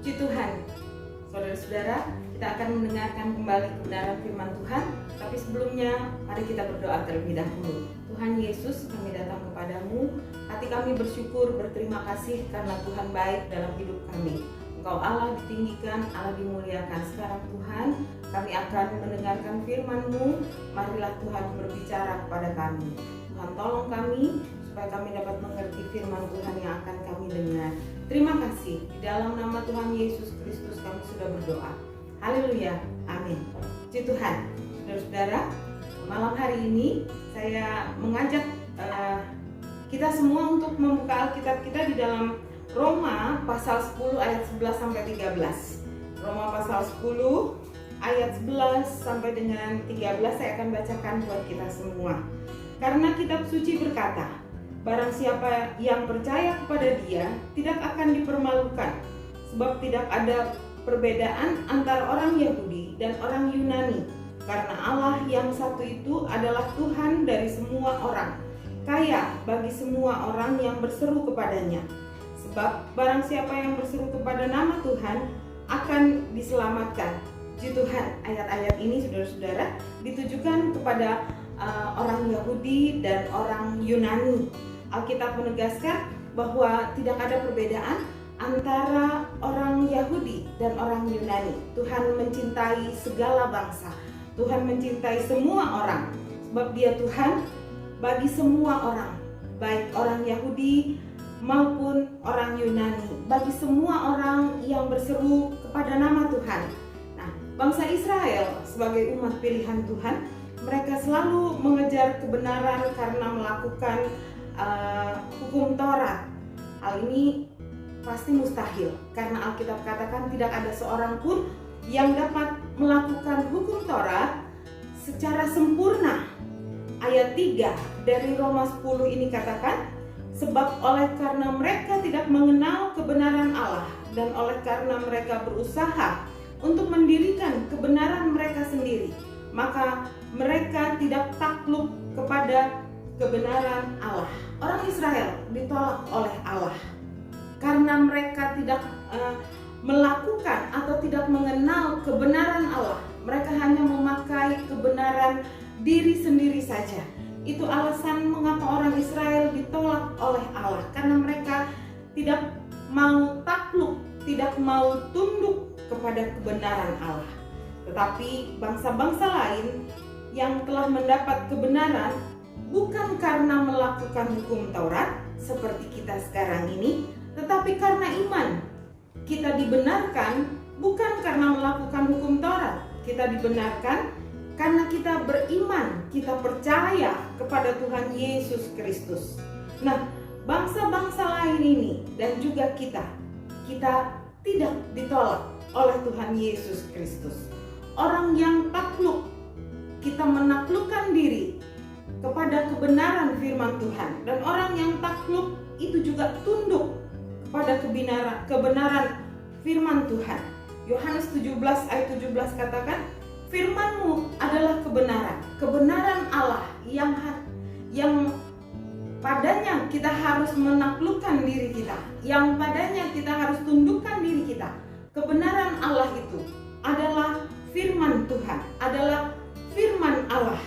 Puji Tuhan, saudara-saudara, kita akan mendengarkan kembali kebenaran firman Tuhan. Tapi sebelumnya, mari kita berdoa terlebih dahulu. Tuhan Yesus, kami datang kepadamu. Hati kami bersyukur, berterima kasih karena Tuhan baik dalam hidup kami. Engkau Allah ditinggikan, Allah dimuliakan. Sekarang Tuhan, kami akan mendengarkan firman-Mu. Marilah Tuhan berbicara kepada kami. Tuhan tolong kami, supaya kami dapat mengerti firman Tuhan yang akan kami dengar. Terima kasih. Di dalam nama Tuhan Yesus Kristus kami sudah berdoa. Haleluya. Amin. Puji Tuhan. Saudara-saudara, malam hari ini saya mengajak kita semua untuk membuka Alkitab kita di dalam Roma pasal 10 ayat 11 sampai 13. Roma pasal 10 ayat 11 sampai dengan 13 saya akan bacakan buat kita semua. Karena kitab suci berkata, barang siapa yang percaya kepada Dia tidak akan dipermalukan, sebab tidak ada perbedaan antara orang Yahudi dan orang Yunani, karena Allah yang satu itu adalah Tuhan dari semua orang, kaya bagi semua orang yang berseru kepadanya. Sebab barang siapa yang berseru kepada nama Tuhan akan diselamatkan. Puji Tuhan, ayat-ayat ini saudara-saudara ditujukan kepada orang Yahudi dan orang Yunani. Alkitab menegaskan bahwa tidak ada perbedaan antara orang Yahudi dan orang Yunani. Tuhan mencintai segala bangsa. Tuhan mencintai semua orang, sebab Dia Tuhan bagi semua orang, baik orang Yahudi maupun orang Yunani, bagi semua orang yang berseru kepada nama Tuhan. Nah, bangsa Israel sebagai umat pilihan Tuhan, mereka selalu mengejar kebenaran karena melakukan hukum Taurat. Hal ini pasti mustahil, karena Alkitab katakan tidak ada seorang pun yang dapat melakukan hukum Taurat secara sempurna. Ayat 3 dari Roma 10 ini katakan, sebab oleh karena mereka tidak mengenal kebenaran Allah dan oleh karena mereka berusaha untuk mendirikan kebenaran mereka sendiri, maka mereka tidak takluk kepada kebenaran Allah. Orang Israel ditolak oleh Allah karena mereka tidak melakukan atau tidak mengenal kebenaran Allah. Mereka hanya memakai kebenaran diri sendiri saja. Itu alasan mengapa orang Israel ditolak oleh Allah, karena mereka tidak mau takluk, tidak mau tunduk kepada kebenaran Allah. Tetapi bangsa-bangsa lain yang telah mendapat kebenaran bukan karena melakukan hukum Taurat seperti kita sekarang ini, tetapi karena iman. Kita dibenarkan bukan karena melakukan hukum Taurat. Kita dibenarkan karena kita beriman, kita percaya kepada Tuhan Yesus Kristus. Nah, bangsa-bangsa lain ini dan juga kita tidak ditolak oleh Tuhan Yesus Kristus. Orang yang takluk, kita menaklukkan diri kepada kebenaran firman Tuhan, dan orang yang takluk itu juga tunduk kepada kebenaran firman Tuhan. Yohanes 17 ayat 17 katakan, firman-Mu adalah kebenaran Allah yang padanya kita harus menaklukkan diri kita, yang padanya kita harus tundukkan diri kita. Kebenaran Allah itu adalah firman Tuhan, adalah firman Allah.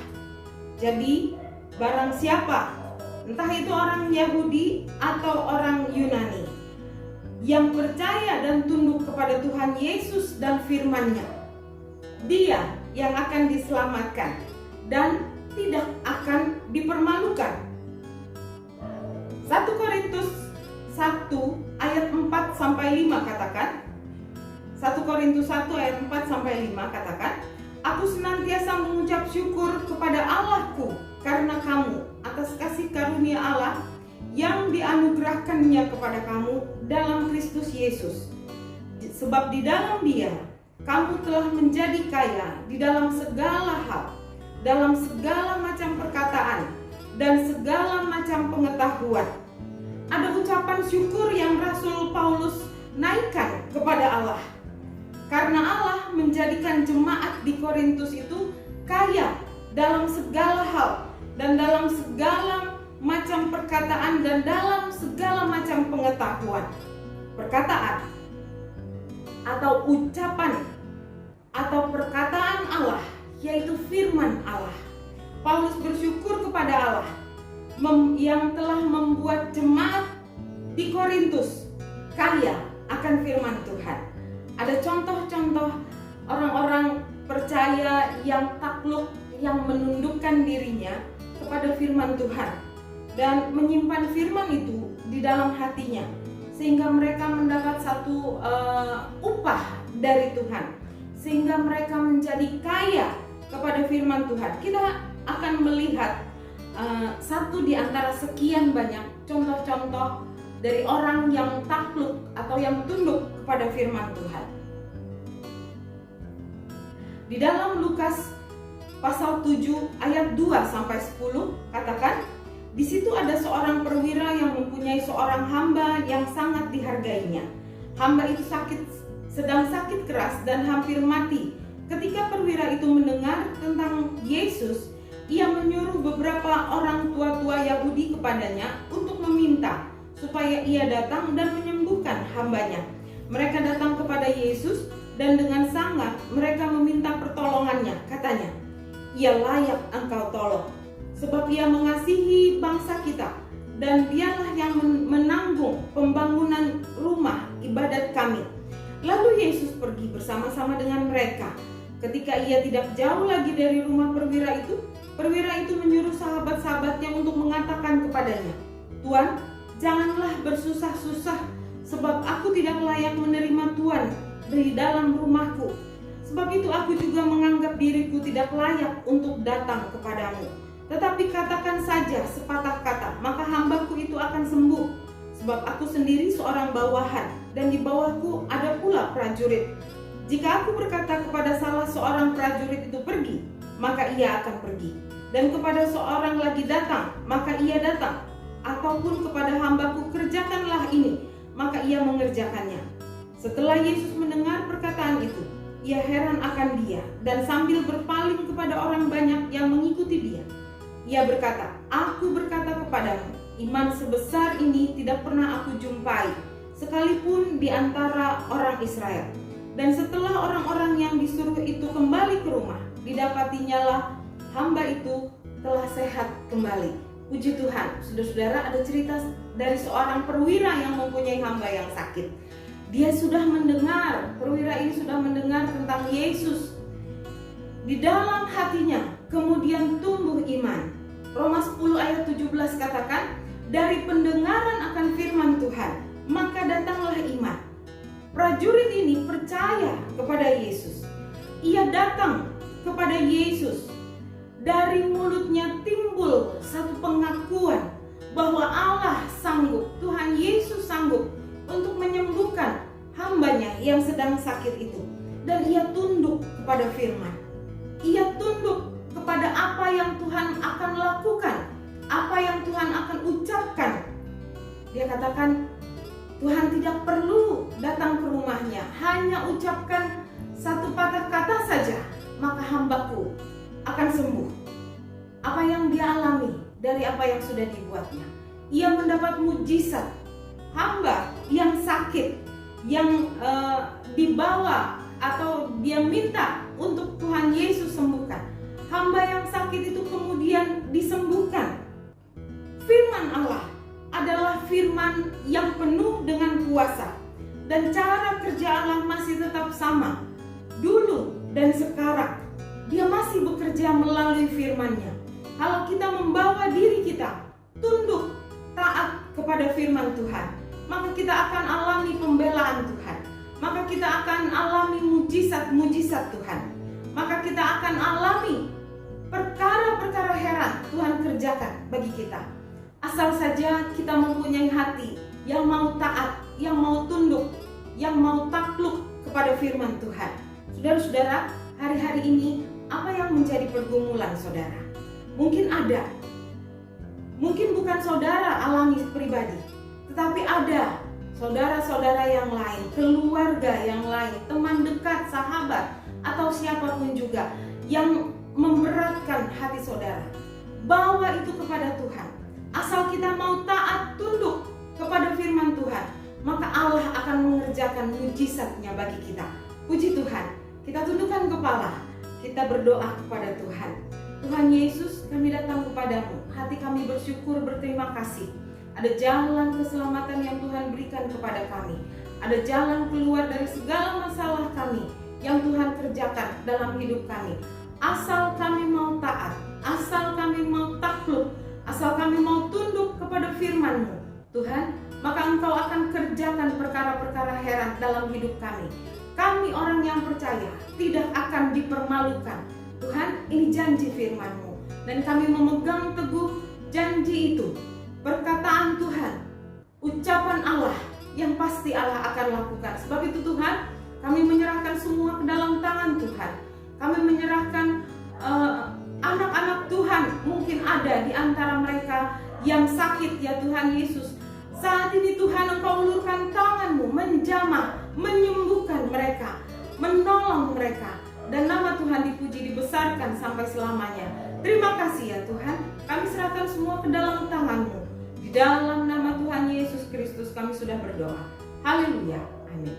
Jadi barang siapa, entah itu orang Yahudi atau orang Yunani, yang percaya dan tunduk kepada Tuhan Yesus dan firman-Nya, dia yang akan diselamatkan dan tidak akan dipermalukan. 1 Korintus 1 ayat 4 sampai 5 katakan, 1 Korintus 1 ayat 4 sampai 5 katakan, aku senantiasa mengucap syukur kepada Allahku karena kamu atas kasih karunia Allah yang dianugerahkannya kepada kamu dalam Kristus Yesus. Sebab di dalam Dia kamu telah menjadi kaya di dalam segala hal, dalam segala macam perkataan dan segala macam pengetahuan. Ada ucapan syukur yang Rasul Paulus naikkan kepada Allah, karena Allah menjadikan jemaat di Korintus itu kaya dalam segala hal dan dalam segala macam perkataan dan dalam segala macam pengetahuan. Perkataan atau ucapan atau perkataan Allah, yaitu firman Allah. Paulus bersyukur kepada Allah yang telah membuat jemaat di Korintus kaya akan firman Tuhan. Ada contoh-contoh orang-orang percaya yang takluk, yang menundukkan dirinya kepada firman Tuhan dan menyimpan firman itu di dalam hatinya, sehingga mereka mendapat satu upah dari Tuhan, sehingga mereka menjadi kaya kepada firman Tuhan. Kita akan melihat satu di antara sekian banyak contoh-contoh dari orang yang takluk atau yang tunduk kepada firman Tuhan. Di dalam Lukas pasal 7 ayat 2 sampai 10 katakan, di situ ada seorang perwira yang mempunyai seorang hamba yang sangat dihargainya. Hamba itu sedang sakit keras dan hampir mati. Ketika perwira itu mendengar tentang Yesus, ia menyuruh beberapa orang tua-tua Yahudi kepadanya untuk meminta supaya ia datang dan menyembuhkan hambanya. Mereka datang kepada Yesus dan dengan sangat mereka meminta pertolongannya. Katanya, ia layak engkau tolong, sebab ia mengasihi bangsa kita, dan dialah yang menanggung pembangunan rumah ibadat kami. Lalu Yesus pergi bersama-sama dengan mereka. Ketika ia tidak jauh lagi dari rumah perwira itu menyuruh sahabat-sahabatnya untuk mengatakan kepadanya, Tuan, janganlah bersusah-susah, sebab aku tidak layak menerima Tuan di dalam rumahku. Sebab itu aku juga menganggap diriku tidak layak untuk datang kepadamu. Tetapi katakan saja sepatah kata, maka hambaku itu akan sembuh. Sebab aku sendiri seorang bawahan, dan di bawahku ada pula prajurit. Jika aku berkata kepada salah seorang prajurit itu pergi, maka ia akan pergi. Dan kepada seorang lagi datang, maka ia datang. Ataupun kepada hambaku kerjakanlah ini, maka ia mengerjakannya. Setelah Yesus mendengar perkataan itu, ia heran akan dia, dan sambil berpaling kepada orang banyak yang mengikuti dia, ia berkata, aku berkata kepadamu, iman sebesar ini tidak pernah aku jumpai, sekalipun di antara orang Israel. Dan setelah orang-orang yang disuruh itu kembali ke rumah, didapatinya hamba itu telah sehat kembali. Puji Tuhan. Saudara-saudara, ada cerita dari seorang perwira yang mempunyai hamba yang sakit. Dia sudah mendengar, perwira ini sudah mendengar tentang Yesus. Di dalam hatinya kemudian tumbuh iman. Roma 10 ayat 17 katakan, dari pendengaran akan firman Tuhan, maka datanglah iman. Prajurit ini percaya kepada Yesus. Ia datang kepada Yesus. Dari mulutnya timbul satu pengakuan bahwa Allah sanggup, Tuhan Yesus sanggup untuk menyembuhkan hambanya yang sedang sakit itu. Dan ia tunduk kepada firman. Ia tunduk kepada apa yang Tuhan akan lakukan, apa yang Tuhan akan ucapkan. Dia katakan, Tuhan tidak perlu datang ke rumahnya, hanya ucapkan satu patah kata saja, maka hambaku akan sembuh. Apa yang dia alami dari apa yang sudah dibuatnya, ia mendapat mujizat. Hamba yang sakit, yang dibawa atau dia minta untuk Tuhan Yesus sembuhkan, hamba yang sakit itu kemudian disembuhkan. Firman Allah adalah firman yang penuh dengan kuasa, dan cara kerja Allah masih tetap sama dulu dan sekarang. Dia masih bekerja melalui firman-Nya. Kalau kita membawa diri kita tunduk taat kepada firman Tuhan, maka kita akan alami pembelaan Tuhan, maka kita akan alami mujizat-mujizat Tuhan, maka kita akan alami perkara-perkara heran Tuhan kerjakan bagi kita. Asal saja kita mempunyai hati yang mau taat, yang mau tunduk, yang mau takluk kepada firman Tuhan. Saudara-saudara, hari-hari ini apa yang menjadi pergumulan saudara? Mungkin ada, mungkin bukan saudara alami pribadi, tetapi ada saudara-saudara yang lain, keluarga yang lain, teman dekat, sahabat, atau siapapun juga yang memberatkan hati saudara. Bawa itu kepada Tuhan. Asal kita mau taat, tunduk kepada firman Tuhan, maka Allah akan mengerjakan mengerjakan mujizatnya bagi kita. Puji Tuhan, kita tundukkan kepala, kita berdoa kepada Tuhan. Tuhan Yesus, kami datang kepadamu, hati kami bersyukur, berterima kasih. Ada jalan keselamatan yang Tuhan berikan kepada kami. Ada jalan keluar dari segala masalah kami yang Tuhan kerjakan dalam hidup kami. Asal kami mau taat, asal kami mau takluk, asal kami mau tunduk kepada firman-Mu, Tuhan, maka Engkau akan kerjakan perkara-perkara heran dalam hidup kami. Kami orang yang percaya tidak akan dipermalukan. Tuhan, ini janji firman-Mu, dan kami memegang teguh janji itu. Perkataan Tuhan, ucapan Allah yang pasti Allah akan lakukan. Sebab itu Tuhan, kami menyerahkan semua ke dalam tangan Tuhan. Kami menyerahkan anak-anak Tuhan, mungkin ada di antara mereka yang sakit ya Tuhan Yesus. Saat ini Tuhan, Engkau ulurkan tangan-Mu, menjamah, menyembuhkan mereka, menolong mereka. Dan nama Tuhan dipuji, dibesarkan sampai selamanya. Terima kasih ya Tuhan, kami serahkan semua ke dalam tangan-Mu. Di dalam nama Tuhan Yesus Kristus kami sudah berdoa. Haleluya, amin.